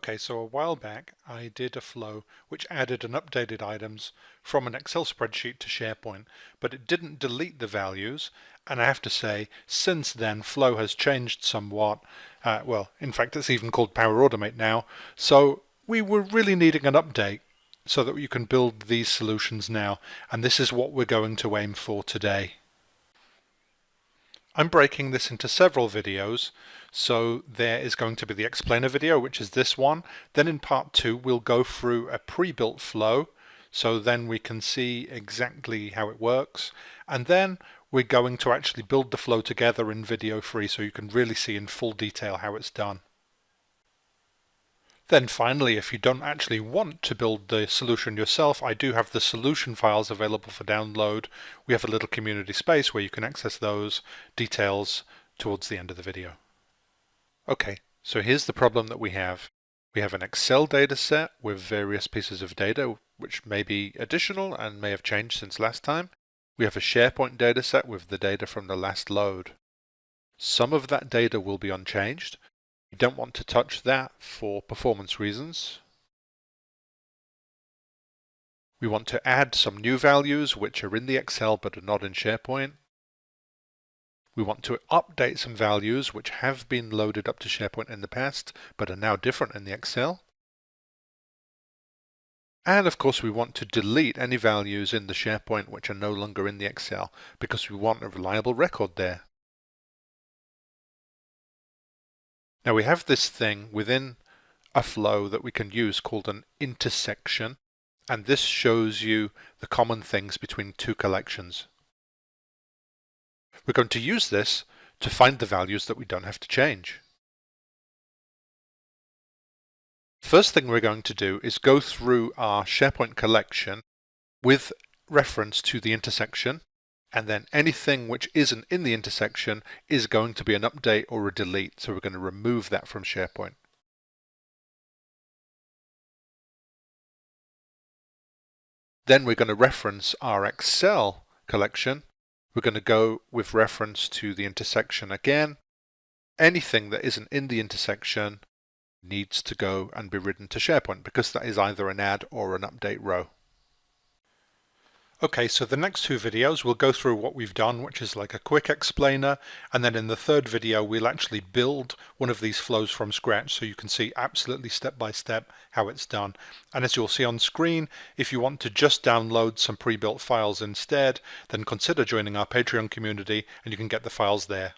Okay, so a while back I did a flow which added and updated items from an Excel spreadsheet to SharePoint, but it didn't delete the values. And I have to say, since then, Flow has changed somewhat. Well, in fact, it's even called Power Automate now. So we were really needing an update so that you can build these solutions now. And this is what we're going to aim for today. I'm breaking this into several videos, so there is going to be the explainer video, which is this one. Then in part 2 we'll go through a pre-built flow, so then we can see exactly how it works, and then we're going to actually build the flow together in video 3 so you can really see in full detail how it's done. Then finally, if you don't actually want to build the solution yourself, I do have the solution files available for download. We have a little community space where you can access those details towards the end of the video. Okay, so here's the problem that we have. We have an Excel data set with various pieces of data which may be additional and may have changed since last time. We have a SharePoint data set with the data from the last load. Some of that data will be unchanged. You don't want to touch that for performance reasons. We want to add some new values which are in the Excel but are not in SharePoint. We want to update some values which have been loaded up to SharePoint in the past but are now different in the Excel. And of course we want to delete any values in the SharePoint which are no longer in the Excel because we want a reliable record there. Now we have this thing within a flow that we can use called an intersection, and this shows you the common things between two collections. We're going to use this to find the values that we don't have to change. First thing we're going to do is go through our SharePoint collection with reference to the intersection, and then anything which isn't in the intersection is going to be an update or a delete, so we're going to remove that from SharePoint. Then we're going to reference our Excel collection. We're going to go with reference to the intersection again. Anything that isn't in the intersection needs to go and be written to SharePoint because that is either an add or an update row. Okay, so the next two videos we'll go through what we've done, which is like a quick explainer, and then in the third video we'll actually build one of these flows from scratch so you can see absolutely step by step how it's done. And as you'll see on screen, if you want to just download some pre-built files instead, then consider joining our Patreon community and you can get the files there.